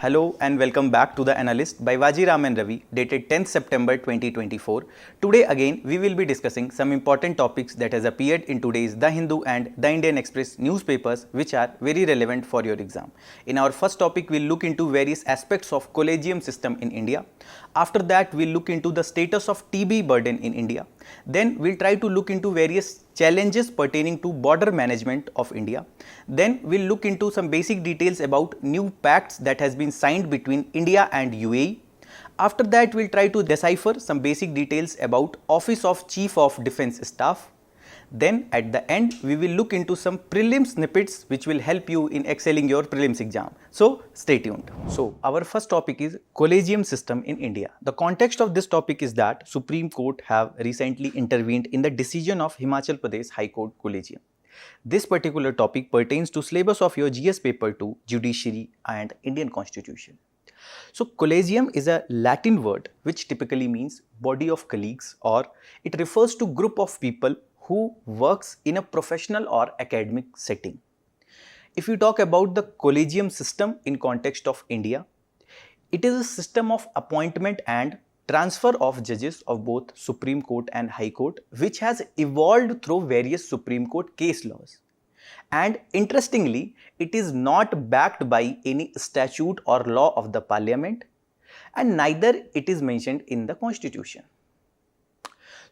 Hello and welcome back to the Analyst by Vajiram and Ravi, dated 10th September 2024. Today again we will be discussing some important topics that has appeared in today's The Hindu and The Indian Express newspapers which are very relevant for your exam. In our first topic we'll look into various aspects of Collegium system in India. After that we'll look into the status of TB burden in India. Then we'll try to look into various challenges pertaining to border management of India. Then we'll look into some basic details about new pacts that has been signed between India and UAE. After that we'll try to decipher some basic details about Office of Chief of Defence Staff. Then at the end we will look into some prelim snippets which will help you in excelling your prelims exam. So stay tuned. So our first topic is Collegium system in India. The context of this topic is that Supreme Court have recently intervened in the decision of Himachal Pradesh High Court Collegium. This particular topic pertains to syllabus of your GS paper 2, Judiciary and Indian Constitution. So Collegium is a Latin word which typically means body of colleagues, or it refers to group of people who works in a professional or academic setting. If you talk about the Collegium system in context of India, it is a system of appointment and transfer of judges of both Supreme Court and High Court which has evolved through various Supreme Court case laws. And interestingly, it is not backed by any statute or law of the Parliament, and neither it is mentioned in the Constitution.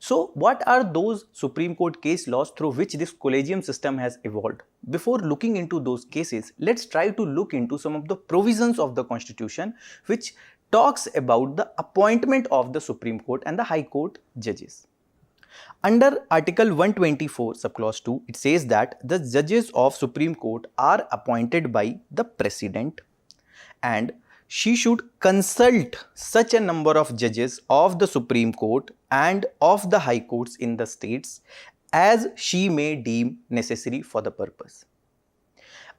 So what are those Supreme Court case laws through which this Collegium system has evolved? Before looking into those cases, let's try to look into some of the provisions of the Constitution which talks about the appointment of the Supreme Court and the High Court judges. Under Article 124, Subclause 2, it says that the judges of Supreme Court are appointed by the President, and she should consult such a number of judges of the Supreme Court and of the High Courts in the states as she may deem necessary for the purpose.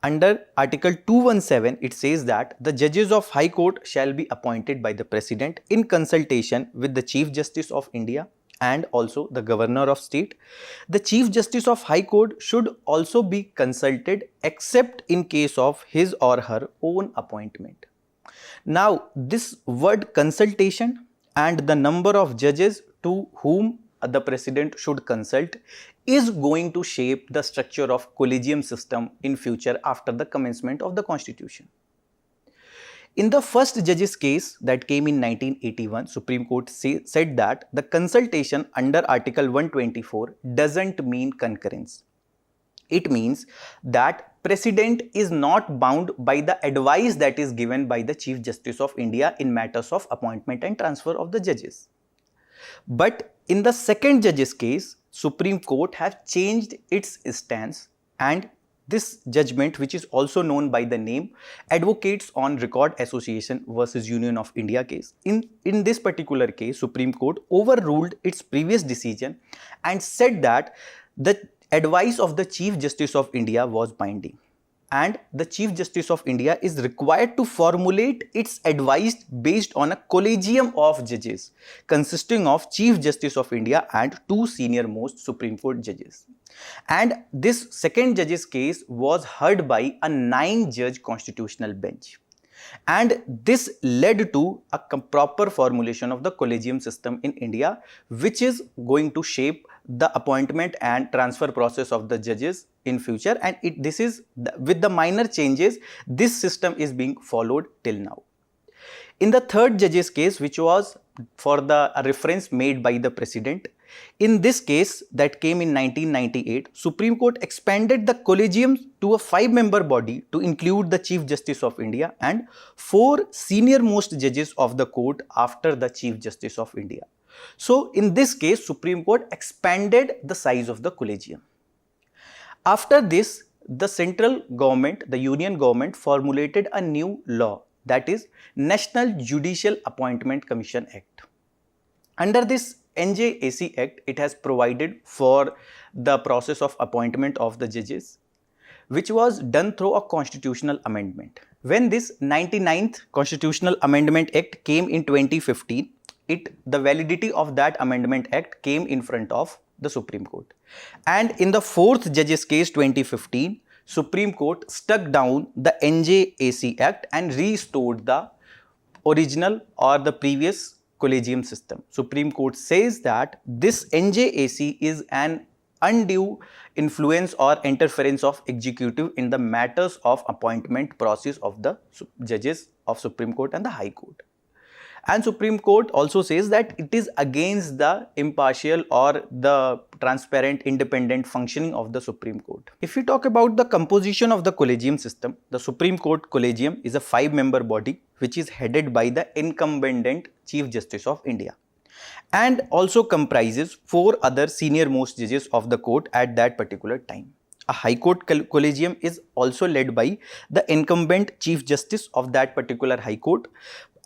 Under Article 217, it says that the judges of High Court shall be appointed by the President in consultation with the Chief Justice of India and also the Governor of State. The Chief Justice of High Court should also be consulted except in case of his or her own appointment. Now, this word consultation and the number of judges to whom the President should consult is going to shape the structure of Collegium system in future after the commencement of the Constitution. In the first judge's case that came in 1981, Supreme Court said that the consultation under Article 124 doesn't mean concurrence. It means that President is not bound by the advice that is given by the Chief Justice of India in matters of appointment and transfer of the judges. But in the second judge's case, Supreme Court has changed its stance, and this judgment, which is also known by the name Advocates on Record Association versus Union of India case. In this particular case, Supreme Court overruled its previous decision and said that the advice of the Chief Justice of India was binding, and the Chief Justice of India is required to formulate its advice based on a collegium of judges consisting of Chief Justice of India and two senior most Supreme Court judges. And this second judge's case was heard by a 9-judge constitutional bench. And this led to a proper formulation of the Collegium system in India, which is going to shape the appointment and transfer process of the judges in future, and with the minor changes, this system is being followed till now. In the third judge's case, which was for the reference made by the President, in this case that came in 1998, Supreme Court expanded the Collegium to a 5-member body to include the Chief Justice of India and 4 senior most judges of the court after the Chief Justice of India. So in this case, Supreme Court expanded the size of the Collegium. After this, the central government, the union government, formulated a new law, that is National Judicial Appointment Commission Act. Under this NJAC Act, it has provided for the process of appointment of the judges, which was done through a constitutional amendment. When this 99th Constitutional Amendment Act came in 2015, the validity of that Amendment Act came in front of the Supreme Court. And in the 4th judge's case 2015, Supreme Court struck down the NJAC Act and restored the original or the previous Collegium system. Supreme Court says that this NJAC is an undue influence or interference of executive in the matters of appointment process of the judges of Supreme Court and the High Court. And Supreme Court also says that it is against the impartial or the transparent, independent functioning of the Supreme Court. If we talk about the composition of the Collegium system, the Supreme Court Collegium is a 5-member body which is headed by the incumbent Chief Justice of India and also comprises 4 other senior most judges of the court at that particular time. A High Court Collegium is also led by the incumbent Chief Justice of that particular High Court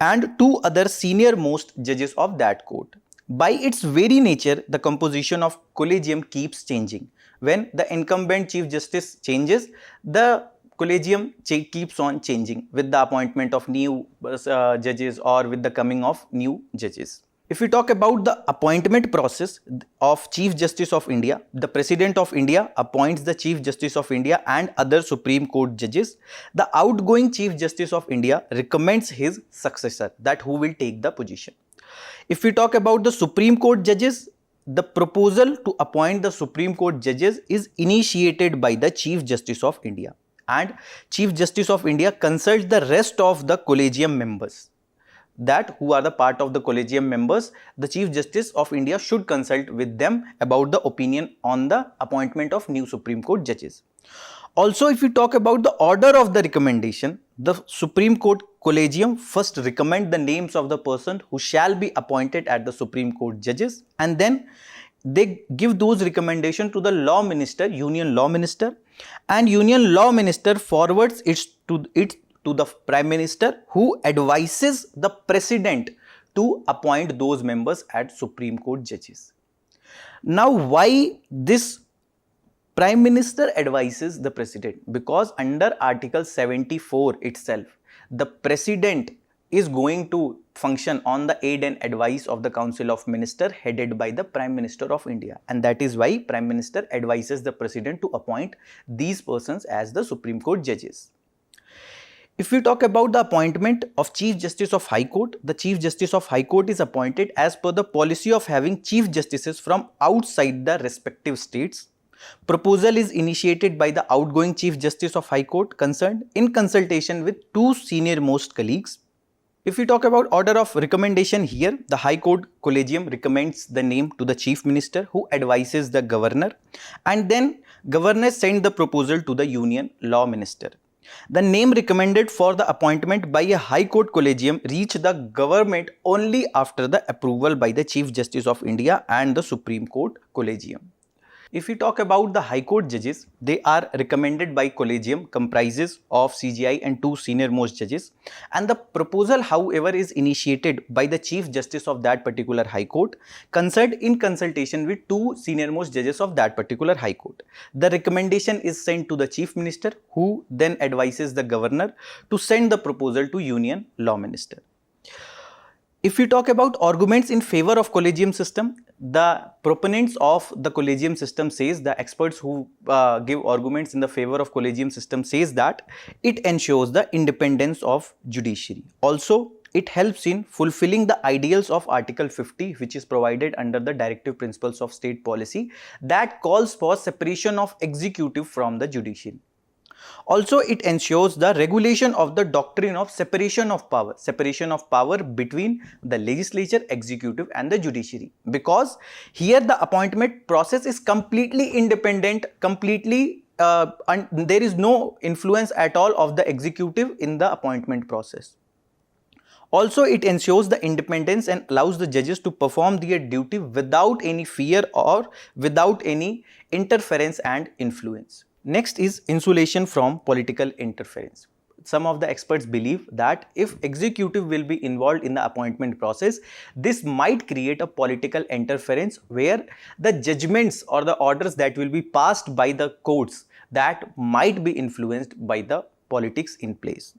and 2 other senior most judges of that court. By its very nature, the composition of Collegium keeps changing. When the incumbent Chief Justice changes, the Collegium keeps on changing with the appointment of new judges or with the coming of new judges. If we talk about the appointment process of Chief Justice of India, the President of India appoints the Chief Justice of India and other Supreme Court judges. The outgoing Chief Justice of India recommends his successor, that who will take the position. If we talk about the Supreme Court judges, the proposal to appoint the Supreme Court judges is initiated by the Chief Justice of India, and Chief Justice of India consults the rest of the Collegium members. That who are the part of the Collegium members, the Chief Justice of India should consult with them about the opinion on the appointment of new Supreme Court judges. Also, if we talk about the order of the recommendation, the Supreme Court Collegium first recommend the names of the person who shall be appointed at the Supreme Court judges, and then they give those recommendations to the Law Minister, Union Law Minister, and Union Law Minister forwards it to the Prime Minister, who advises the President to appoint those members as Supreme Court judges. Now, why this Prime Minister advises the President? Because under Article 74 itself, the President is going to function on the aid and advice of the Council of Ministers headed by the Prime Minister of India, and that is why Prime Minister advises the President to appoint these persons as the Supreme Court judges. If we talk about the appointment of Chief Justice of High Court, the Chief Justice of High Court is appointed as per the policy of having Chief Justices from outside the respective states. Proposal is initiated by the outgoing Chief Justice of High Court concerned in consultation with 2 senior most colleagues. If we talk about order of recommendation here, the High Court Collegium recommends the name to the Chief Minister, who advises the Governor, and then Governor sends the proposal to the Union Law Minister. The name recommended for the appointment by a High Court Collegium reach the government only after the approval by the Chief Justice of India and the Supreme Court Collegium. If we talk about the High Court judges, they are recommended by Collegium, comprises of CJI and 2 senior most judges, and the proposal, however, is initiated by the Chief Justice of that particular High Court, concerned in consultation with 2 senior most judges of that particular High Court. The recommendation is sent to the Chief Minister, who then advises the Governor to send the proposal to Union Law Minister. If we talk about arguments in favor of Collegium system, the proponents of the Collegium system says, the experts who give arguments in the favor of Collegium system says that it ensures the independence of judiciary. Also, it helps in fulfilling the ideals of Article 50, which is provided under the Directive Principles of State Policy, that calls for separation of executive from the judiciary. Also, it ensures the regulation of the doctrine of separation of power between the legislature, executive and the judiciary, because here the appointment process is completely independent, and there is no influence at all of the executive in the appointment process. Also, it ensures the independence and allows the judges to perform their duty without any fear or without any interference and influence. Next is insulation from political interference. Some of the experts believe that if executive will be involved in the appointment process, this might create a political interference where the judgments or the orders that will be passed by the courts that might be influenced by the politics in place.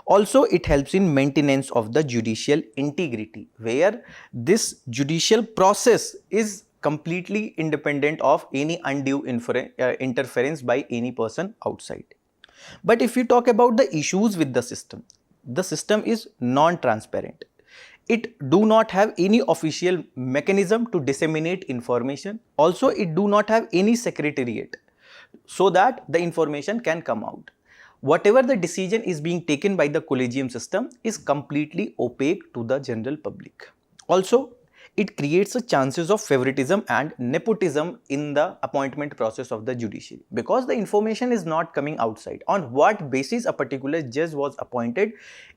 Also, it helps in maintenance of the judicial integrity, where this judicial process is completely independent of any undue interference by any person outside. But if we talk about the issues with the system is non-transparent. It do not have any official mechanism to disseminate information. Also, it do not have any secretariat so that the information can come out. Whatever the decision is being taken by the Collegium system is completely opaque to the general public. Also, it creates a chances of favoritism and nepotism in the appointment process of the judiciary, because the information is not coming outside. On what basis a particular judge was appointed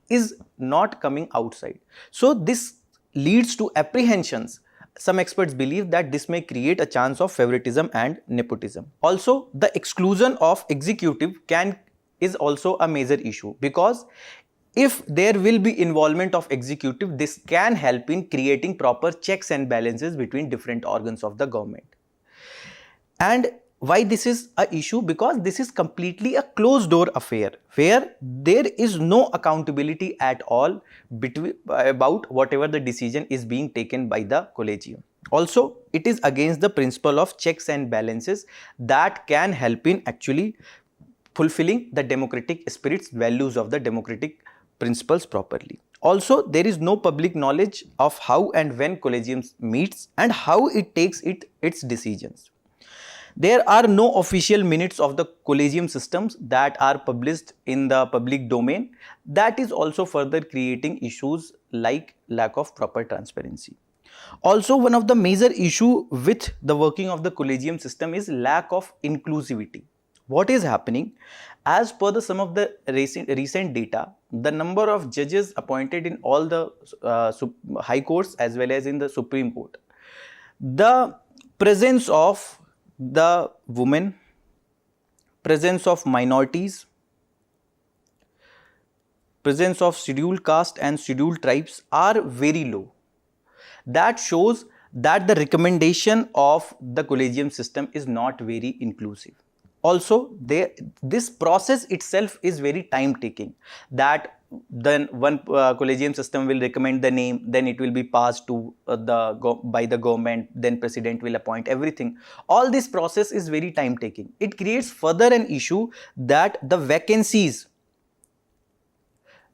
is not coming outside. So this leads to apprehensions. Some experts believe that this may create a chance of favoritism and nepotism. Also, the exclusion of executive is also a major issue, because if there will be involvement of executive, this can help in creating proper checks and balances between different organs of the government. And why this is an issue? Because this is completely a closed door affair where there is no accountability at all about whatever the decision is being taken by the Collegium. Also, it is against the principle of checks and balances that can help in actually fulfilling the democratic spirit's values of the democratic principles properly. Also, there is no public knowledge of how and when Collegium meets and how it takes its decisions. There are no official minutes of the Collegium systems that are published in the public domain. That is also further creating issues like lack of proper transparency. Also, one of the major issue with the working of the Collegium system is lack of inclusivity. What is happening? As per some of the recent data, the number of judges appointed in all the high courts as well as in the Supreme Court, the presence of the women, presence of minorities, presence of scheduled caste and scheduled tribes are very low. That shows that the recommendation of the Collegium system is not very inclusive. Also, this process itself is very time taking, that then one Collegium system will recommend the name, then it will be passed to by the government, then president will appoint everything. All this process is very time taking. It creates further an issue that the vacancies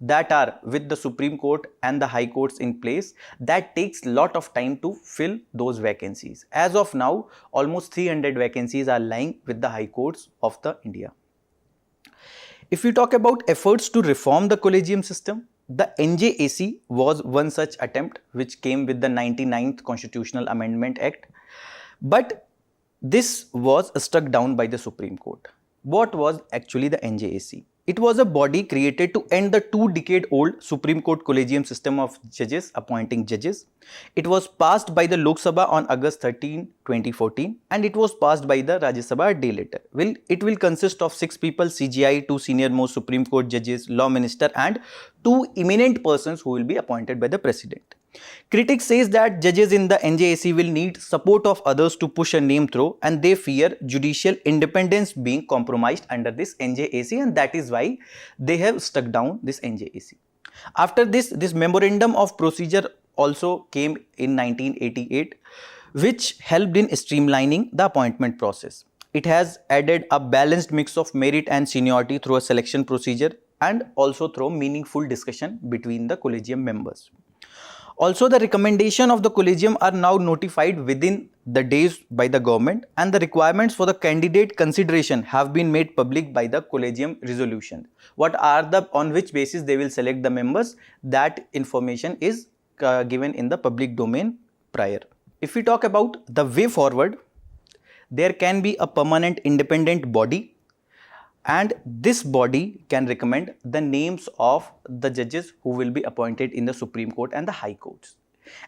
that are with the Supreme Court and the High Courts in place, that takes lot of time to fill those vacancies. As of now, almost 300 vacancies are lying with the High Courts of the India. If we talk about efforts to reform the Collegium system, the NJAC was one such attempt which came with the 99th Constitutional Amendment Act, but this was struck down by the Supreme Court. What was actually the NJAC? It was a body created to end the 2-decade-old Supreme Court Collegium system of judges appointing judges. It was passed by the Lok Sabha on August 13, 2014, and it was passed by the Rajya Sabha a day later. It will consist of 6 people, CGI, 2 senior-most Supreme Court judges, law minister, and 2 eminent persons who will be appointed by the president. Critics says that judges in the NJAC will need support of others to push a name through, and they fear judicial independence being compromised under this NJAC, and that is why they have stuck down this NJAC. After this memorandum of procedure also came in 1988, which helped in streamlining the appointment process. It has added a balanced mix of merit and seniority through a selection procedure and also through meaningful discussion between the Collegium members. Also, the recommendation of the Collegium are now notified within the days by the government, and the requirements for the candidate consideration have been made public by the Collegium resolution. What are on which basis they will select the members, that information is given in the public domain prior. If we talk about the way forward, there can be a permanent independent body, and this body can recommend the names of the judges who will be appointed in the Supreme Court and the High Courts.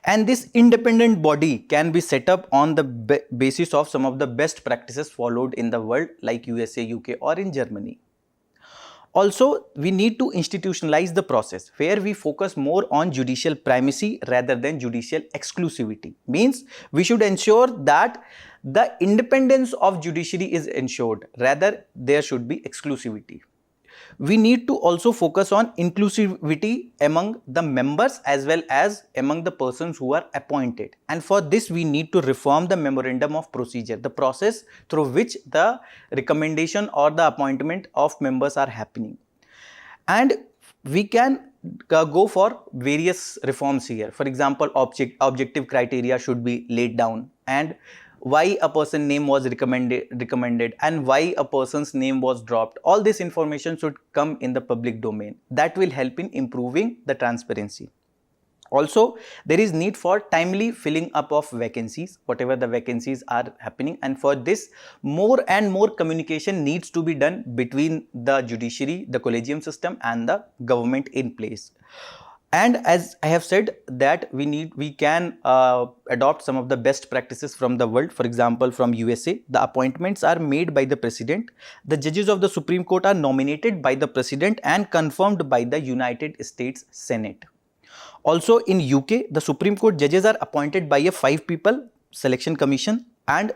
And this independent body can be set up on the basis of some of the best practices followed in the world like USA, UK or in Germany. Also, we need to institutionalize the process where we focus more on judicial primacy rather than judicial exclusivity. Means we should ensure that the independence of judiciary is ensured, rather there should be exclusivity. we need to also focus on inclusivity among the members as well as among the persons who are appointed. And for this, we need to reform the memorandum of procedure, the process through which the recommendation or the appointment of members are happening. And we can go for various reforms here. For example, objective criteria should be laid down, and why a person's name was recommended and why a person's name was dropped. All this information should come in the public domain. That will help in improving the transparency. Also, there is need for timely filling up of vacancies, whatever the vacancies are happening, and for this, more and more communication needs to be done between the judiciary, the collegium system and the government in place. And as I have said that we can adopt some of the best practices from the world. For example, from USA, the appointments are made by the president. The judges of the Supreme Court are nominated by the president and confirmed by the United States Senate. Also in UK, the Supreme Court judges are appointed by a 5-people selection commission, and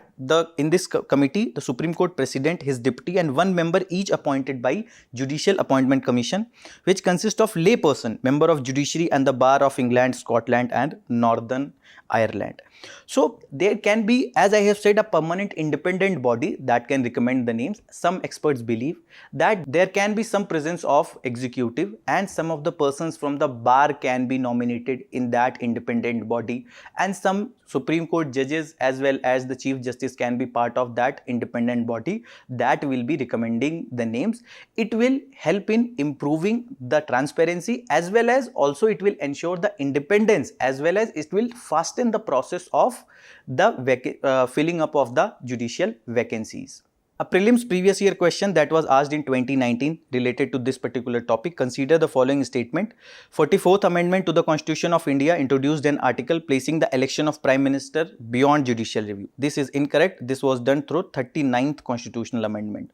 in this committee, the Supreme Court president, his deputy and 1 member each appointed by Judicial Appointment Commission, which consists of layperson, member of judiciary and the Bar of England, Scotland and Northern Ireland. So there can be, as I have said, a permanent independent body that can recommend the names. Some experts believe that there can be some presence of executive, and some of the persons from the bar can be nominated in that independent body, and some Supreme Court judges as well as the Chief Justice can be part of that independent body that will be recommending the names. It will help in improving the transparency, as well as also it will ensure the independence, as well as it will fasten the process of the filling up of the judicial vacancies. A prelims previous year question that was asked in 2019 related to this particular topic. Consider the following statement. 44th Amendment to the Constitution of India introduced an article placing the election of Prime Minister beyond judicial review. This is incorrect. This was done through 39th Constitutional Amendment.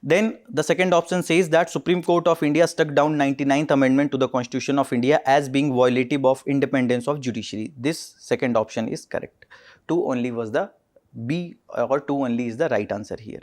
Then the second option says that Supreme Court of India struck down 99th Amendment to the Constitution of India as being violative of independence of judiciary. This second option is correct. 2 only was the B, or 2 only is the right answer here.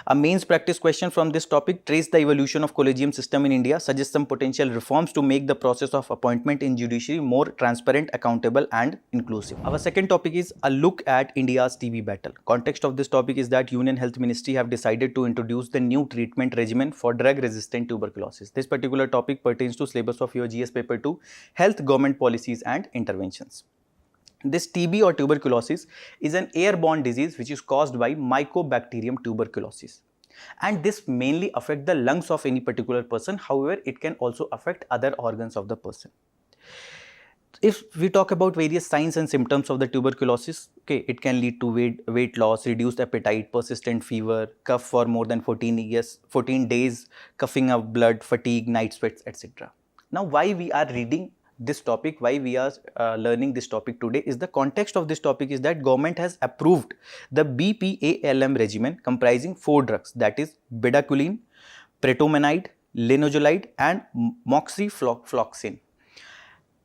A mains practice question from this topic: trace the evolution of collegium system in India, suggest some potential reforms to make the process of appointment in judiciary more transparent, accountable and inclusive. Our second topic is a look at India's TB battle. Context of this topic is that Union Health Ministry have decided to introduce the new treatment regimen for drug-resistant tuberculosis. This particular topic pertains to syllabus of your GS paper 2, Health, Government Policies and Interventions. This TB or tuberculosis is an airborne disease which is caused by Mycobacterium tuberculosis, and this mainly affects the lungs of any particular person. However, it can also affect other organs of the person. If we talk about various signs and symptoms of the tuberculosis, okay, it can lead to weight loss, reduced appetite, persistent fever, cough for more than 14 days, coughing of blood, fatigue, night sweats, etc. Now, why we are reading this topic, why we are learning this topic today, is the context of this topic is that government has approved the BPALM regimen comprising 4 drugs, that is bedaquiline, pretomanide, linezolid and moxifloxacin.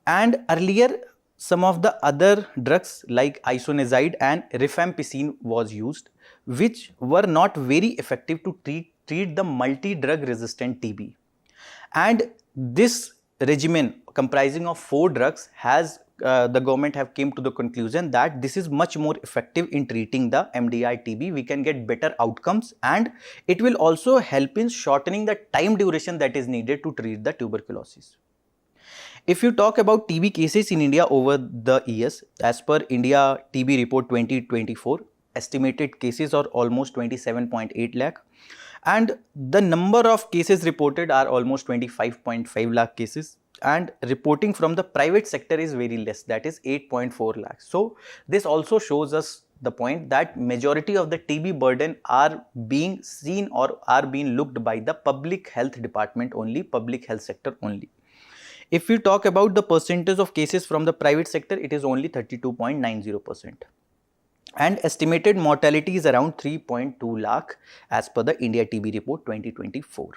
And earlier some of the other drugs like isoniazid and rifampicin was used, which were not very effective to treat the multi-drug resistant TB. And this regimen comprising of 4 drugs has the government have came to the conclusion that this is much more effective in treating the MDR TB. We can get better outcomes, and it will also help in shortening the time duration that is needed to treat the tuberculosis. If you talk about TB cases in India over the years, as per India TB report 2024, estimated cases are almost 27.8 lakh. And the number of cases reported are almost 25.5 lakh cases, and reporting from the private sector is very less, that is 8.4 lakhs. So this also shows us the point that majority of the TB burden are being seen or are being looked by the public health department only, public health sector only. If we talk about the percentage of cases from the private sector, it is only 32.90%. And estimated mortality is around 3.2 lakh as per the India TB report 2024.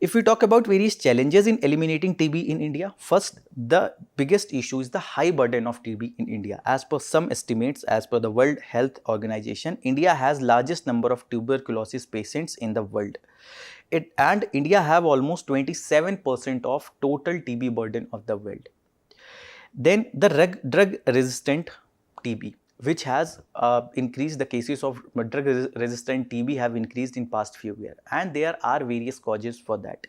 If we talk about various challenges in eliminating TB in India, first, the biggest issue is the high burden of TB in India. As per some estimates, as per the World Health Organization, India has largest number of tuberculosis patients in the world. and India have almost 27% of total TB burden of the world. Then the drug resistant TB, which has increased, the cases of drug resistant TB have increased in past few years, and there are various causes for that.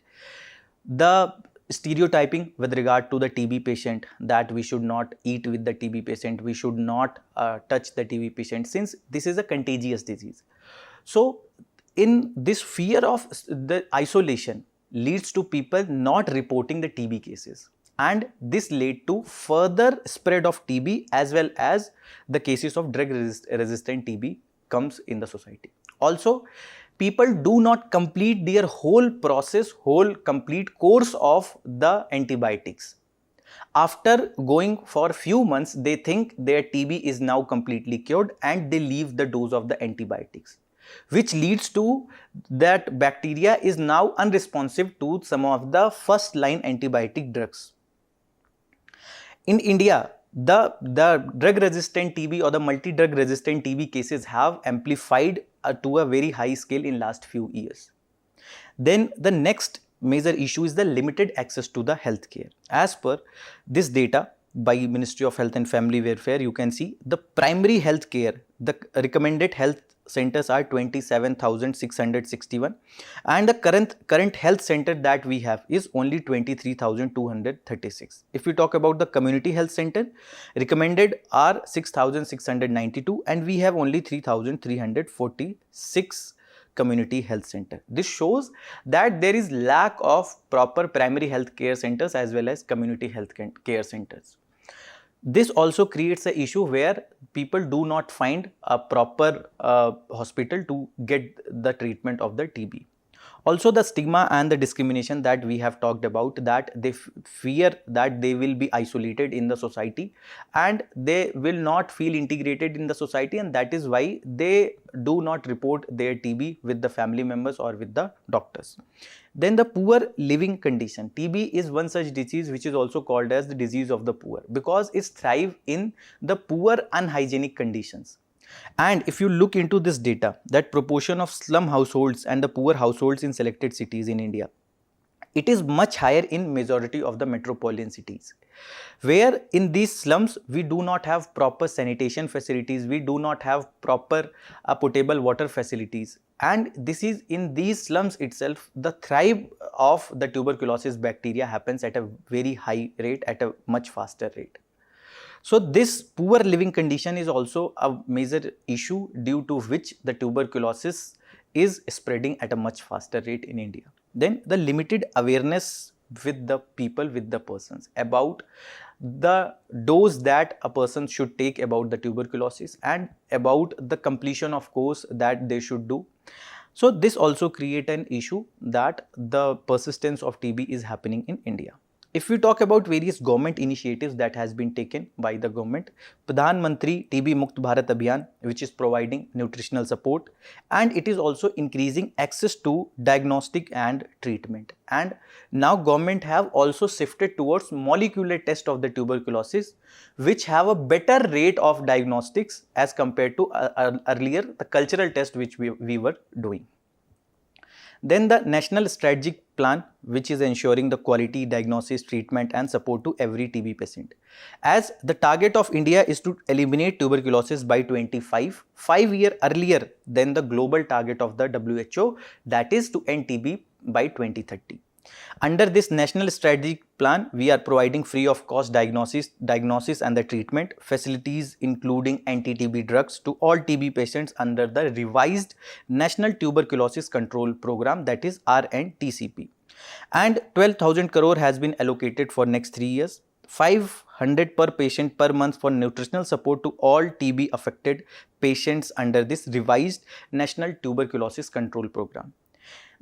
The stereotyping with regard to the TB patient, that we should not eat with the TB patient, we should not touch the TB patient, since this is a contagious disease. So in this fear of the isolation leads to people not reporting the TB cases, and this led to further spread of TB as well as the cases of drug resistant TB comes in the society. Also, people do not complete their whole process, whole complete course of the antibiotics. After going for few months, they think their TB is now completely cured and they leave the dose of the antibiotics, which leads to that bacteria is now unresponsive to some of the first line antibiotic drugs. In India, the drug resistant TB or the multi drug resistant TB cases have amplified to a very high scale in last few years. Then the next major issue is the limited access to the healthcare. As per this data by Ministry of Health and Family Welfare, you can see the primary health care, the recommended health centers are 27,661, and the current health center that we have is only 23,236. If we talk about the community health center, recommended are 6,692, and we have only 3,346 community health center. This shows that there is lack of proper primary health care centers as well as community health care centers. This also creates an issue where people do not find a proper hospital to get the treatment of the TB. Also, the stigma and the discrimination that we have talked about, that they fear that they will be isolated in the society and they will not feel integrated in the society, and that is why they do not report their TB with the family members or with the doctors. Then the poor living condition. TB is one such disease which is also called as the disease of the poor, because it thrives in the poor unhygienic conditions. And if you look into this data, that proportion of slum households and the poor households in selected cities in India, it is much higher in majority of the metropolitan cities, where in these slums we do not have proper sanitation facilities, we do not have proper potable water facilities, and this is in these slums itself the thrive of the tuberculosis bacteria happens at a very high rate, at a much faster rate. So this poor living condition is also a major issue due to which the tuberculosis is spreading at a much faster rate in India. Then the limited awareness with the people, with the persons about the dose that a person should take about the tuberculosis and about the completion of course that they should do. So this also create an issue that the persistence of TB is happening in India. If we talk about various government initiatives that has been taken by the government, Pradhan Mantri TB Mukt Bharat Abhiyan, which is providing nutritional support, and it is also increasing access to diagnostic and treatment. And now government have also shifted towards molecular test of the tuberculosis, which have a better rate of diagnostics as compared to earlier the cultural test which we were doing. Then the National Strategic Plan, which is ensuring the quality diagnosis, treatment and support to every TB patient. As the target of India is to eliminate tuberculosis by 2025, 5 years earlier than the global target of the WHO, that is to end TB by 2030. Under this National Strategic Plan, we are providing free of cost diagnosis and the treatment facilities including anti-TB drugs to all TB patients under the revised National Tuberculosis Control Program, that is RNTCP. And 12,000 crore has been allocated for next 3 years, 500 per patient per month for nutritional support to all TB affected patients under this revised National Tuberculosis Control Program.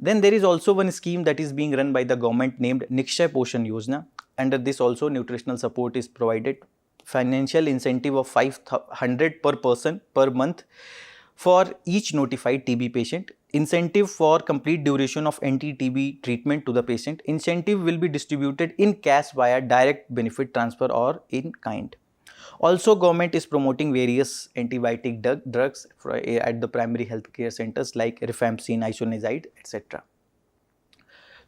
Then there is also one scheme that is being run by the government named Nikshay Poshan Yojana. Under this also nutritional support is provided. Financial incentive of 500 per person per month for each notified TB patient. Incentive for complete duration of anti-TB treatment to the patient. Incentive will be distributed in cash via direct benefit transfer or in kind. Also, government is promoting various antibiotic drugs at the primary health care centers like rifampicin, isoniazid, etc.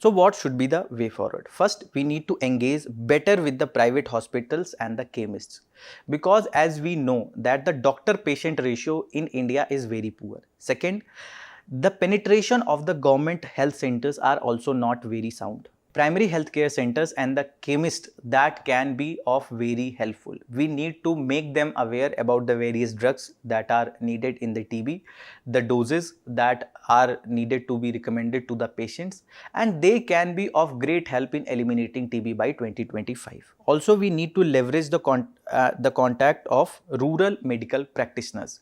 So what should be the way forward? First, we need to engage better with the private hospitals and the chemists, because as we know that the doctor patient ratio in India is very poor. Second, the penetration of the government health centers are also not very sound. Primary healthcare centers and the chemist that can be of very helpful. We need to make them aware about the various drugs that are needed in the TB, the doses that are needed to be recommended to the patients, and they can be of great help in eliminating TB by 2025. Also, we need to leverage the contact of rural medical practitioners.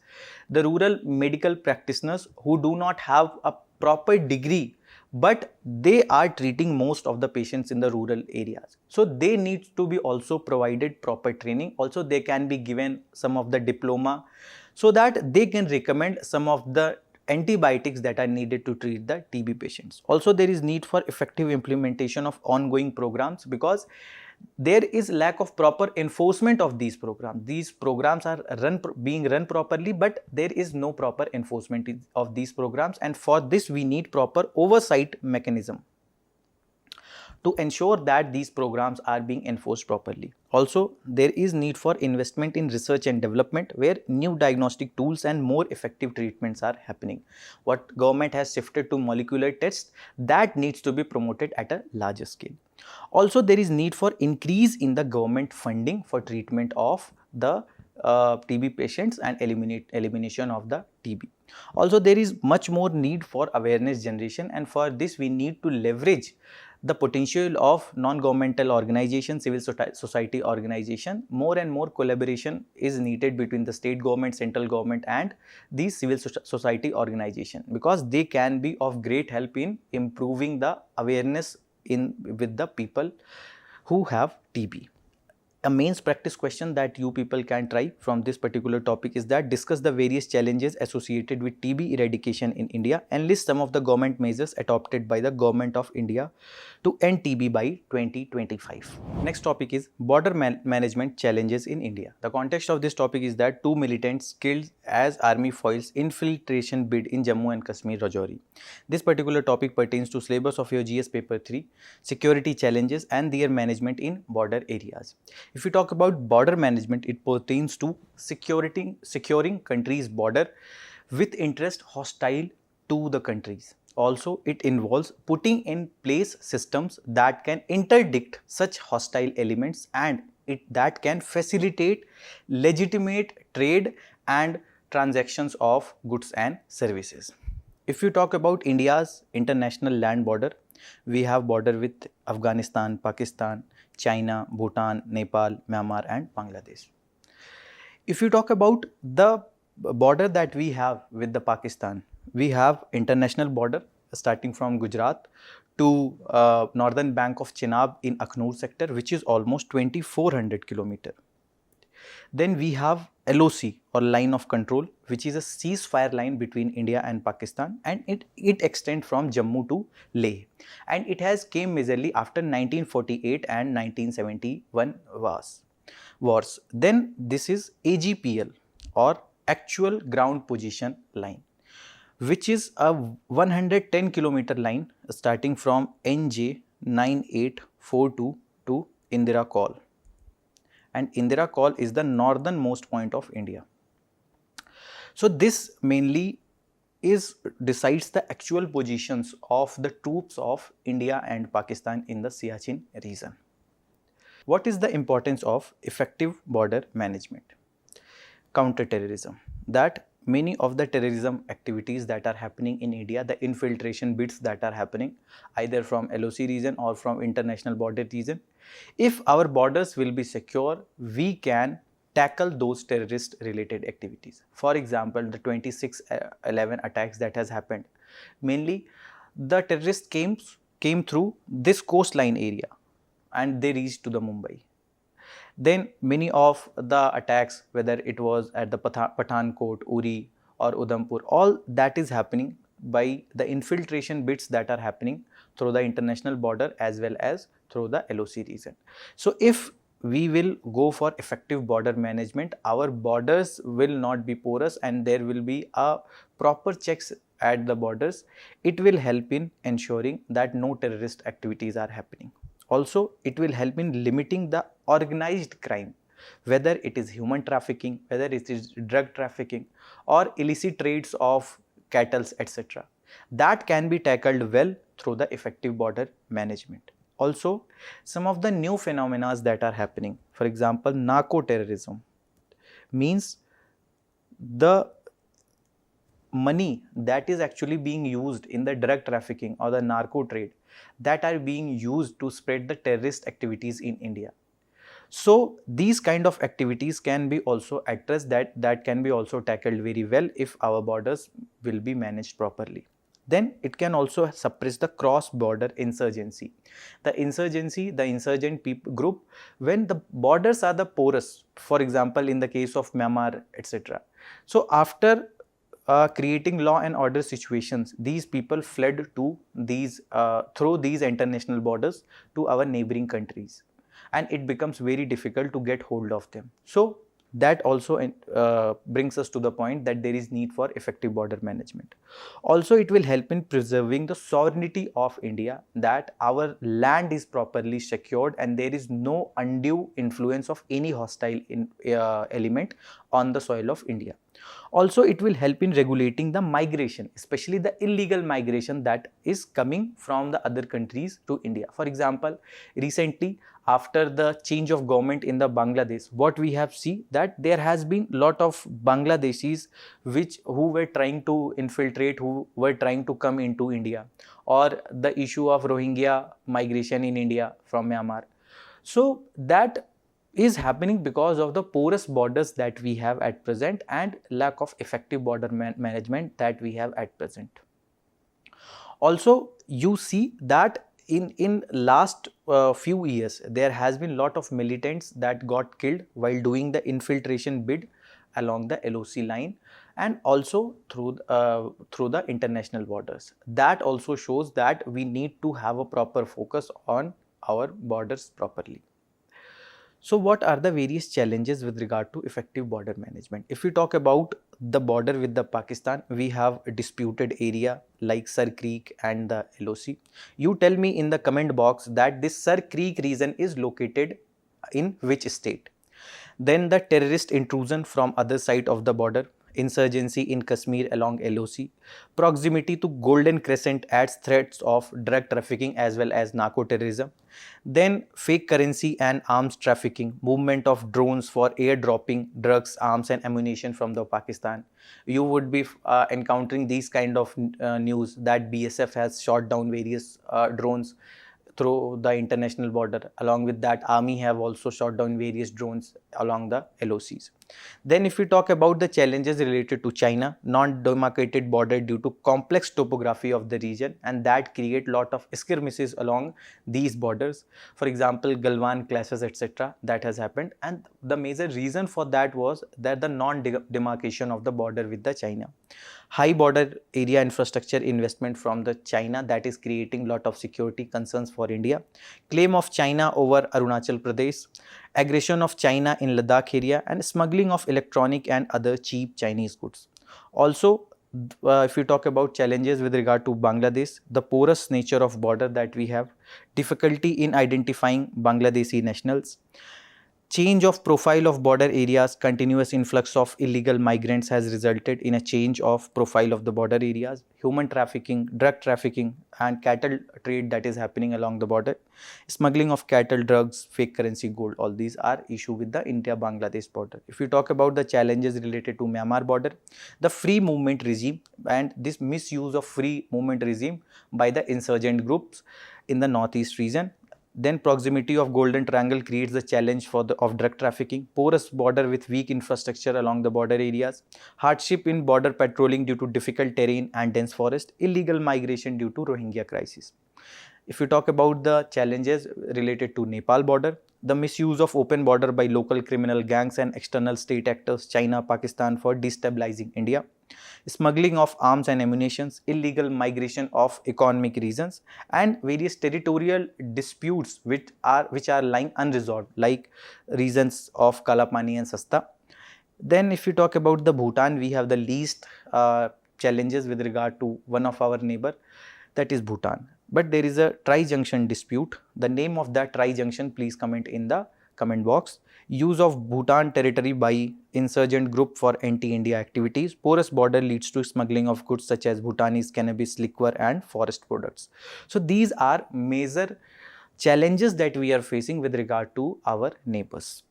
The rural medical practitioners who do not have a proper degree, but they are treating most of the patients in the rural areas. So they need to be also provided proper training. Also, they can be given some of the diploma so that they can recommend some of the antibiotics that are needed to treat the TB patients. Also, there is need for effective implementation of ongoing programs, because there is lack of proper enforcement of these programs. These programs are being run properly, but there is no proper enforcement of these programs, and for this we need proper oversight mechanism to ensure that these programs are being enforced properly. Also, there is need for investment in research and development, where new diagnostic tools and more effective treatments are happening. What government has shifted to molecular tests, that needs to be promoted at a larger scale. Also, there is need for increase in the government funding for treatment of the TB patients and elimination of the TB. Also, there is much more need for awareness generation, and for this we need to leverage the potential of non-governmental organization, civil society organization. More and more collaboration is needed between the state government, central government and these civil society organization, because they can be of great help in improving the awareness with the people who have TB. A mains practice question that you people can try from this particular topic is that discuss the various challenges associated with TB eradication in India and list some of the government measures adopted by the government of India to end TB by 2025. Next topic is border management challenges in India. The context of this topic is that 2 militants killed as army foils infiltration bid in Jammu and Kashmir, Rajouri. This particular topic pertains to syllabus of your GS paper 3, security challenges and their management in border areas. If we talk about border management, it pertains to securing countries' border with interest hostile to the countries. Also, it involves putting in place systems that can interdict such hostile elements and that can facilitate legitimate trade and transactions of goods and services. If you talk about India's international land border, we have border with Afghanistan, Pakistan, China, Bhutan, Nepal, Myanmar and Bangladesh. If you talk about the border that we have with the Pakistan, we have international border starting from Gujarat to northern bank of Chenab in Akhnur sector, which is almost 2400 km. Then we have LOC or line of control, which is a ceasefire line between India and Pakistan, and it extends from Jammu to Leh, and it has came majorly after 1948 and 1971 wars. Then this is AGPL or actual ground position line, which is a 110 km line starting from NJ 9842 to Indira Call. And Indira Call is the northernmost point of India. So this mainly decides the actual positions of the troops of India and Pakistan in the Siachen region. What is the importance of effective border management? Counter-terrorism. That many of the terrorism activities that are happening in India, the infiltration bids that are happening either from LOC region or from international border region, if our borders will be secure, we can tackle those terrorist related activities. For example, the 26/11 attacks that has happened, mainly the terrorists came through this coastline area and they reached to the Mumbai. Then many of the attacks, whether it was at the Pathankot, Uri or Udhampur, all that is happening by the infiltration bits that are happening through the international border as well as through the LOC region. So if we will go for effective border management, our borders will not be porous and there will be a proper checks at the borders, it will help in ensuring that no terrorist activities are happening. Also, it will help in limiting the organized crime, whether it is human trafficking, whether it is drug trafficking or illicit trades of cattle, etc. That can be tackled well through the effective border management. Also, some of the new phenomena that are happening, for example, narco terrorism, means the money that is actually being used in the drug trafficking or the narco trade that are being used to spread the terrorist activities in India. So these kind of activities can be also addressed, that can be also tackled very well if our borders will be managed properly. Then it can also suppress the cross-border insurgency. The insurgent group, when the borders are the porous, for example, in the case of Myanmar, etc. So after creating law and order situations, these people fled to these through these international borders to our neighboring countries, and it becomes very difficult to get hold of them. So that also brings us to the point that there is need for effective border management. Also, it will help in preserving the sovereignty of India, that our land is properly secured and there is no undue influence of any hostile element on the soil of India. Also, it will help in regulating the migration, especially the illegal migration that is coming from the other countries to India. For example, recently, after the change of government in the Bangladesh, what we have seen that there has been lot of Bangladeshis who were trying to infiltrate, who were trying to come into India, or the issue of Rohingya migration in India from Myanmar. So that is happening because of the porous borders that we have at present and lack of effective border management that we have at present. Also, you see that in last few years, there has been lot of militants that got killed while doing the infiltration bid along the LOC line and also through the international borders. That also shows that we need to have a proper focus on our borders properly. So what are the various challenges with regard to effective border management? If we talk about the border with the Pakistan, we have a disputed area like Sir Creek and the LOC. You tell me in the comment box that this Sir Creek region is located in which state. Then the terrorist intrusion from other side of the border, insurgency in Kashmir along LOC, proximity to Golden Crescent adds threats of drug trafficking as well as narco terrorism. Then fake currency and arms trafficking, movement of drones for airdropping drugs, arms and ammunition from the Pakistan. You would be encountering these kind of news that BSF has shot down various drones through the international border. Along with that, army have also shot down various drones along the LOCs. Then if we talk about the challenges related to China, non-demarcated border due to complex topography of the region, and that create lot of skirmishes along these borders. For example, Galwan clashes, etc. that has happened, and the major reason for that was that the non-demarcation of the border with the China. High border area infrastructure investment from the China, that is creating lot of security concerns for India. Claim of China over Arunachal Pradesh, aggression of China in Ladakh area, and smuggling of electronic and other cheap Chinese goods. Also, if we talk about challenges with regard to Bangladesh, the porous nature of border that we have, difficulty in identifying Bangladeshi nationals, change of profile of border areas, continuous influx of illegal migrants has resulted in a change of profile of the border areas, human trafficking, drug trafficking and cattle trade that is happening along the border, smuggling of cattle, drugs, fake currency, gold, all these are issue with the India-Bangladesh border. If we talk about the challenges related to Myanmar border, the free movement regime and this misuse of free movement regime by the insurgent groups in the northeast region. Then proximity of Golden Triangle creates the challenge of drug trafficking, porous border with weak infrastructure along the border areas, hardship in border patrolling due to difficult terrain and dense forest, illegal migration due to Rohingya crisis. If we talk about the challenges related to Nepal border, the misuse of open border by local criminal gangs and external state actors, China, Pakistan for destabilizing India, smuggling of arms and ammunition, illegal migration of economic reasons, and various territorial disputes which are lying unresolved, like reasons of Kalapani and Sasta. Then if we talk about the Bhutan, we have the least challenges with regard to one of our neighbor, that is Bhutan. But there is a tri-junction dispute. The name of that tri-junction, please comment in the comment box. Use of Bhutan territory by insurgent group for anti-India activities. Porous border leads to smuggling of goods such as Bhutanese cannabis, liquor and forest products. So these are major challenges that we are facing with regard to our neighbors.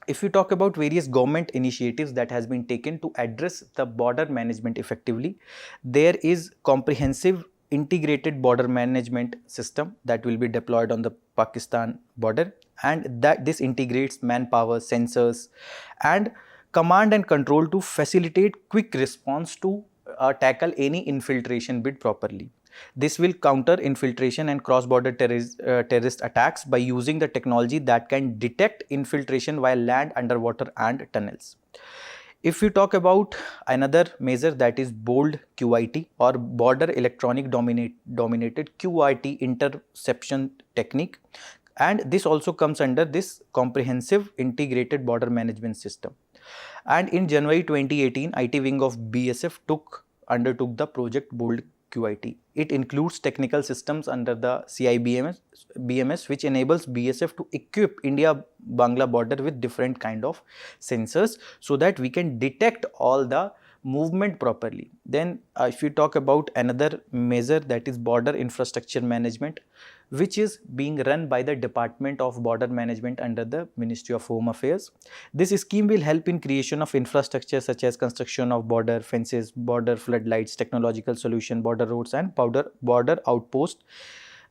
If you talk about various government initiatives that has been taken to address the border management effectively, there is comprehensive integrated border management system that will be deployed on the Pakistan border, and that this integrates manpower, sensors and command and control to facilitate quick response to tackle any infiltration bid properly. This will counter infiltration and cross-border terrorist attacks by using the technology that can detect infiltration via land, underwater and tunnels. If we talk about another measure, that is BOLD QIT, or Border Electronic Dominated QIT Interception Technique, and this also comes under this comprehensive integrated border management system. And in January 2018, IT wing of BSF undertook the project BOLD QIT. It includes technical systems under the BMS, which enables BSF to equip India-Bangla border with different kind of sensors so that we can detect all the movement properly. Then if you talk about another measure, that is border infrastructure management, which is being run by the Department of Border Management under the Ministry of Home Affairs. This scheme will help in creation of infrastructure such as construction of border fences, border floodlights, technological solution, border roads and border outpost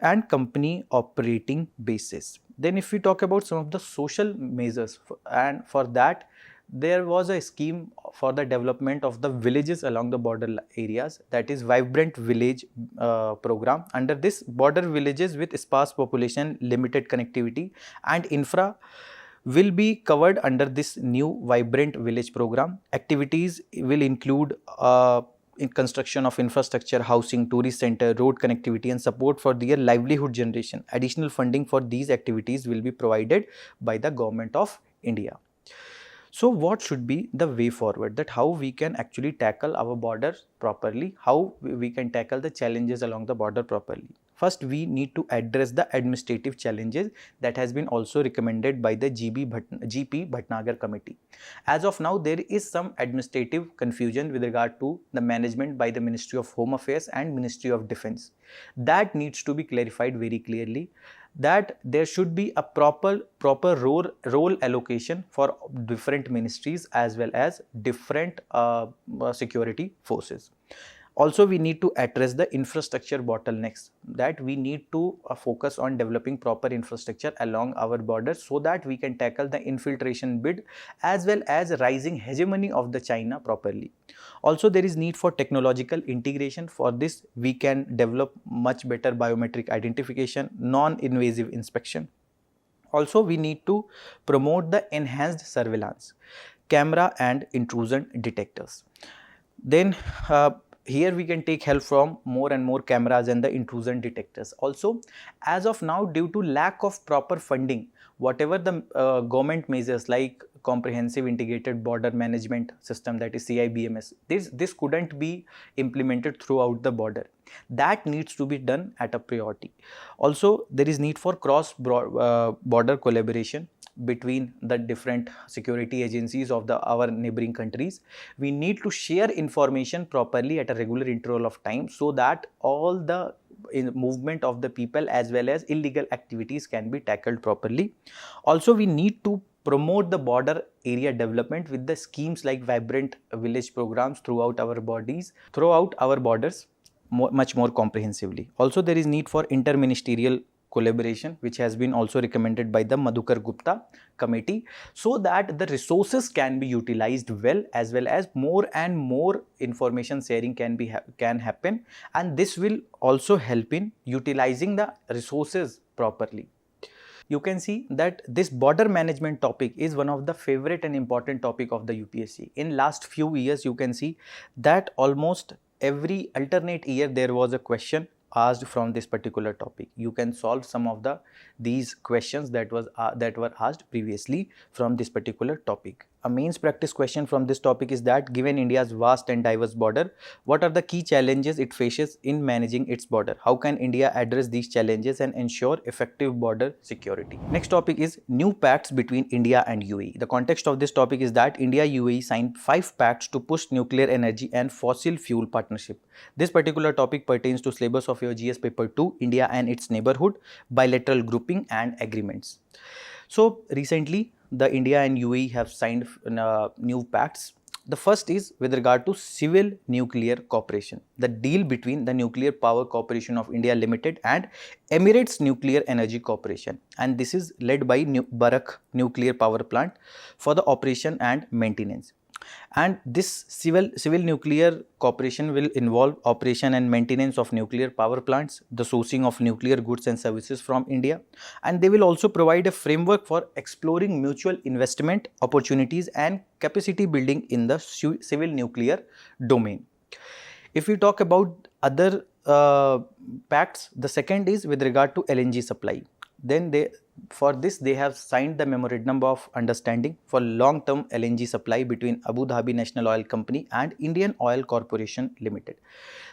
and company operating bases. Then if we talk about some of the social measures, and for that there was a scheme for the development of the villages along the border areas, that is Vibrant Village program. Under this, border villages with sparse population, limited connectivity and infra will be covered under this new Vibrant Village program. Activities will include in construction of infrastructure, housing, tourist center, road connectivity and support for their livelihood generation. Additional funding for these activities will be provided by the Government of India. So what should be the way forward, that how we can actually tackle our border properly, how we can tackle the challenges along the border properly? First, we need to address the administrative challenges that has been also recommended by the GP Bhatnagar committee. As of now, there is some administrative confusion with regard to the management by the Ministry of Home Affairs and Ministry of Defence. That needs to be clarified very clearly, that there should be a proper role allocation for different ministries as well as different security forces. Also, we need to address the infrastructure bottlenecks, that we need to focus on developing proper infrastructure along our borders so that we can tackle the infiltration bid as well as rising hegemony of the China properly. Also, there is need for technological integration. For this, we can develop much better biometric identification, non-invasive inspection. Also, we need to promote the enhanced surveillance, camera and intrusion detectors. Then here we can take help from more and more cameras and the intrusion detectors. Also, as of now, due to lack of proper funding, whatever the government measures like comprehensive integrated border management system, that is CIBMS, this couldn't be implemented throughout the border. That needs to be done at a priority. Also, there is need for cross border collaboration between the different security agencies of our neighboring countries. We need to share information properly at a regular interval of time so that all the movement of the people as well as illegal activities can be tackled properly. Also, we need to promote the border area development with the schemes like Vibrant Village programs throughout our borders much more comprehensively. Also, there is need for interministerial collaboration, which has been also recommended by the Madhukar Gupta committee, so that the resources can be utilized well as more and more information sharing can happen, and this will also help in utilizing the resources properly. You can see that this border management topic is one of the favorite and important topic of the UPSC. In last few years, you can see that almost every alternate year there was a question asked from this particular topic. You can solve some of these questions that were asked previously from this particular topic. A mains practice question from this topic is that given India's vast and diverse border, what are the key challenges it faces in managing its border? How can India address these challenges and ensure effective border security? Next topic is new pacts between India and UAE. The context of this topic is that India UAE signed 5 pacts to push nuclear energy and fossil fuel partnership. This particular topic pertains to syllabus of your GS paper 2, India and its neighborhood, bilateral grouping and agreements. So recently, the India and UAE have signed new pacts. The first is with regard to civil nuclear cooperation. The deal between the Nuclear Power Corporation of India Limited and Emirates Nuclear Energy Corporation, and this is led by Barak Nuclear Power Plant for the operation and maintenance. And this civil nuclear cooperation will involve operation and maintenance of nuclear power plants, the sourcing of nuclear goods and services from India, and they will also provide a framework for exploring mutual investment opportunities and capacity building in the civil nuclear domain. If we talk about other pacts, the second is with regard to LNG supply. Then for this they have signed the memorandum of understanding for long-term LNG supply between Abu Dhabi National Oil Company and Indian Oil Corporation Limited.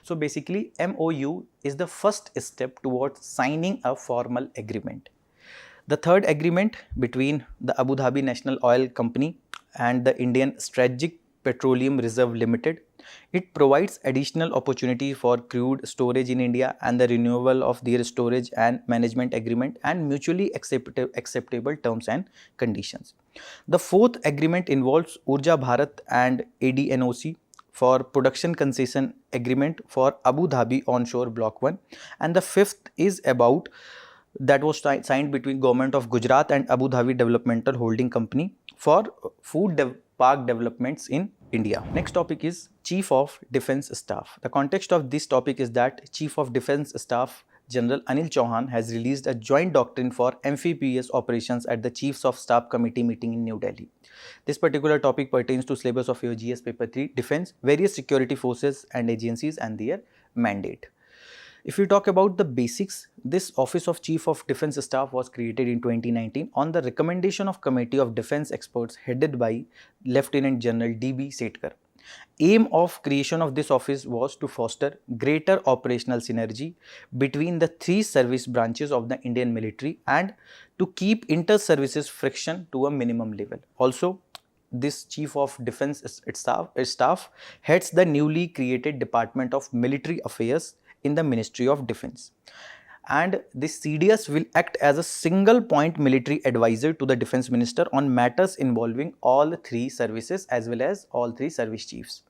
So basically MOU is the first step towards signing a formal agreement. The third agreement between the Abu Dhabi National Oil Company and the Indian Strategic Petroleum Reserve Limited. It provides additional opportunity for crude storage in India and the renewal of their storage and management agreement and mutually acceptable terms and conditions. The fourth agreement involves Urja Bharat and ADNOC for production concession agreement for Abu Dhabi onshore block 1, and the fifth is about that was signed between Government of Gujarat and Abu Dhabi Developmental Holding Company for food park developments in India. Next topic is Chief of Defence Staff. The context of this topic is that Chief of Defence Staff General Anil Chauhan has released a joint doctrine for amphibious operations at the Chiefs of Staff Committee meeting in New Delhi. This particular topic pertains to syllabus of your GS paper 3, Defence, various security forces and agencies and their mandate. If we talk about the basics, this Office of Chief of Defence Staff was created in 2019 on the recommendation of Committee of Defence Experts headed by Lieutenant General D.B. Setkar. Aim of creation of this office was to foster greater operational synergy between the 3 service branches of the Indian military and to keep inter-services friction to a minimum level. Also, this Chief of Defence Staff heads the newly created Department of Military Affairs in the Ministry of Defence, and this CDS will act as a single point military advisor to the Defence Minister on matters involving all 3 services as well as all 3 service chiefs.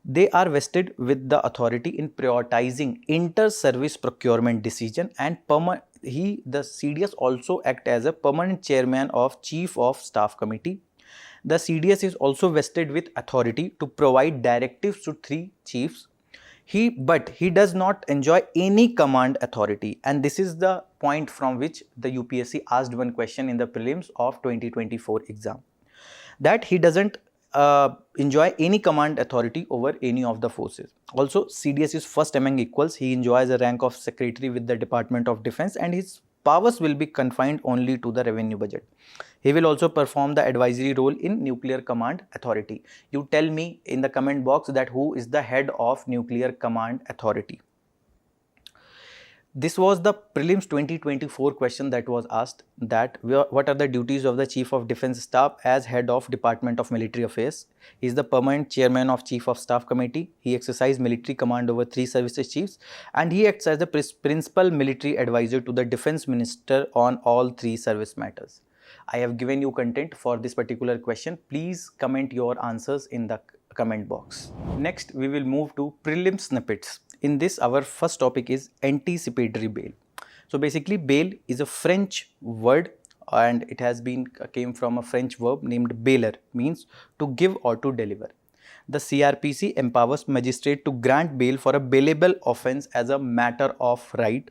They are vested with the authority in prioritizing inter-service procurement decision, and the CDS also act as a permanent chairman of Chief of Staff Committee. The CDS is also vested with authority to provide directives to 3 chiefs. But he does not enjoy any command authority, and this is the point from which the UPSC asked one question in the prelims of 2024 exam, that he doesn't enjoy any command authority over any of the forces. Also, CDS is first among equals. He enjoys a rank of secretary with the Department of Defence, and his powers will be confined only to the revenue budget. He will also perform the advisory role in Nuclear Command Authority. You tell me in the comment box that who is the head of Nuclear Command Authority. This was the prelims 2024 question that was asked, that what are the duties of the Chief of Defence Staff as head of Department of Military Affairs. He is the permanent chairman of Chief of Staff Committee. He exercises military command over 3 services chiefs, and he acts as the principal military advisor to the Defence Minister on all 3 service matters. I have given you content for this particular question. Please comment your answers in the comment box. Next, we will move to Prelims Snippets. In this, our first topic is anticipatory bail. So basically, bail is a French word, and it has came from a French verb named bailer, means to give or to deliver. The CRPC empowers magistrate to grant bail for a bailable offence as a matter of right,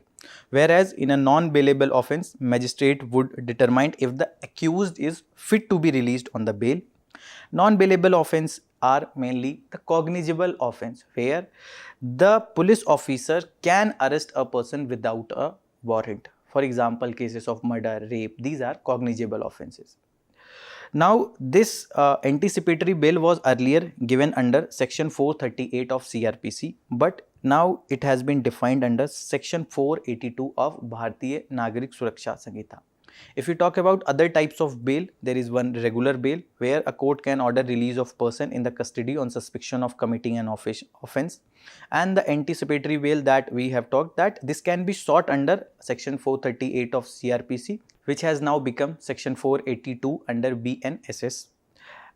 whereas in a non-bailable offence, magistrate would determine if the accused is fit to be released on the bail. Non-bailable offence are mainly the cognizable offence, where the police officer can arrest a person without a warrant. For example, cases of murder, rape, these are cognizable offences. Now, this anticipatory bail was earlier given under Section 438 of CRPC, but now it has been defined under Section 482 of Bharatiya Nagarik Suraksha Samhita. If we talk about other types of bail, there is one regular bail where a court can order release of person in the custody on suspicion of committing an offence, and the anticipatory bail that we have talked, that this can be sought under Section 438 of CRPC, which has now become Section 482 under BNSS.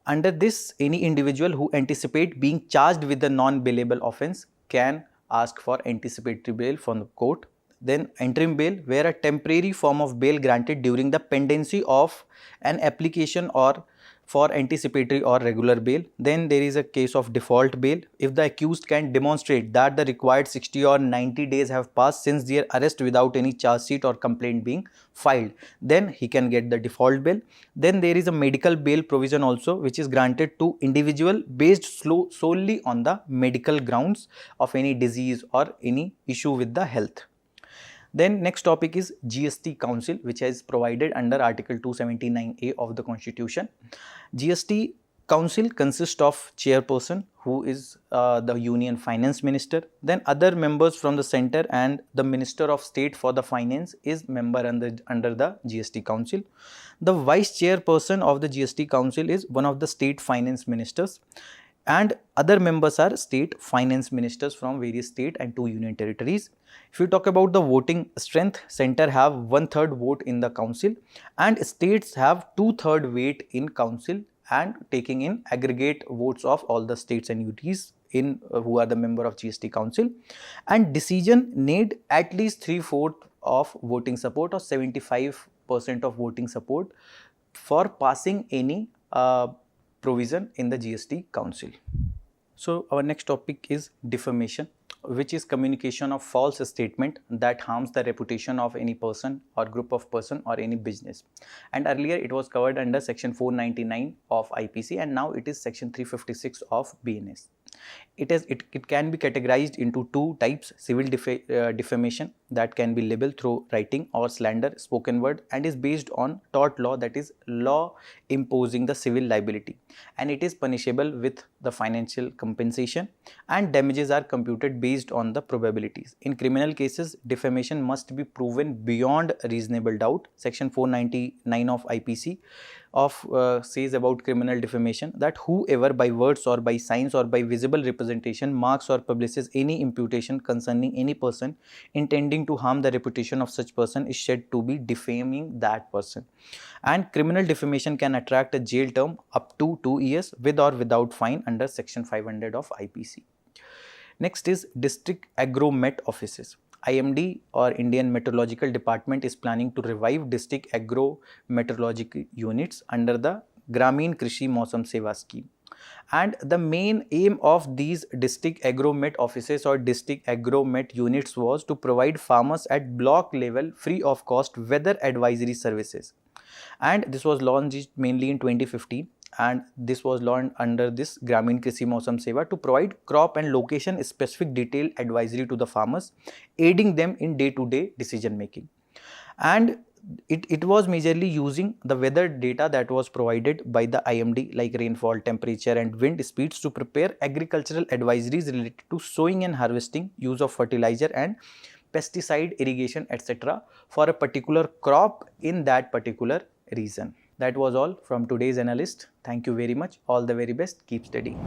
Under this, any individual who anticipate being charged with a non-bailable offence can ask for anticipatory bail from the court. Then interim bail, where a temporary form of bail granted during the pendency of an application or for anticipatory or regular bail. Then there is a case of default bail. If the accused can demonstrate that the required 60 or 90 days have passed since their arrest without any charge sheet or complaint being filed, then he can get the default bail. Then there is a medical bail provision also, which is granted to individual based solely on the medical grounds of any disease or any issue with the health. Then next topic is GST Council, which is provided under Article 279A of the Constitution. GST Council consists of chairperson, who is the Union Finance Minister. Then other members from the center, and the Minister of State for the Finance is member under the GST Council. The vice chairperson of the GST Council is one of the state finance ministers, and other members are state finance ministers from various state and 2 union territories. If you talk about the voting strength, center have 1/3 vote in the council and states have 2/3 weight in council, and taking in aggregate votes of all the states and UTs in who are the member of GST Council, and decision need at least 3/4 of voting support or 75% of voting support for passing any provision in the GST Council. So our next topic is defamation, which is communication of false statement that harms the reputation of any person or group of person or any business. And earlier it was covered under Section 499 of IPC, and now it is Section 356 of BNS. It can be categorized into 2 types: civil defamation, that can be libel through writing or slander, spoken word, and is based on tort law, that is law imposing the civil liability, and it is punishable with the financial compensation, and damages are computed based on the probabilities. In criminal cases, defamation must be proven beyond reasonable doubt. Section 499 of IPC says about criminal defamation that whoever by words or by signs or by visible representation marks or publishes any imputation concerning any person intending to harm the reputation of such person is said to be defaming that person. And criminal defamation can attract a jail term up to 2 years with or without fine under Section 500 of IPC. Next is district agro-met offices. IMD or Indian Meteorological Department is planning to revive district agro-meteorological units under the Gramin Krishi Mausam Seva scheme. And the main aim of these district agro-met offices or district agro-met units was to provide farmers at block level free of cost weather advisory services. And this was launched mainly in 2015. And this was launched under this Gramin Krishi Mausam Seva to provide crop and location specific detailed advisory to the farmers, aiding them in day-to-day decision making. And it was majorly using the weather data that was provided by the IMD, like rainfall, temperature and wind speeds, to prepare agricultural advisories related to sowing and harvesting, use of fertilizer and pesticide, irrigation, etc. for a particular crop in that particular region. That was all from today's Analyst. Thank you very much. All the very best. Keep studying.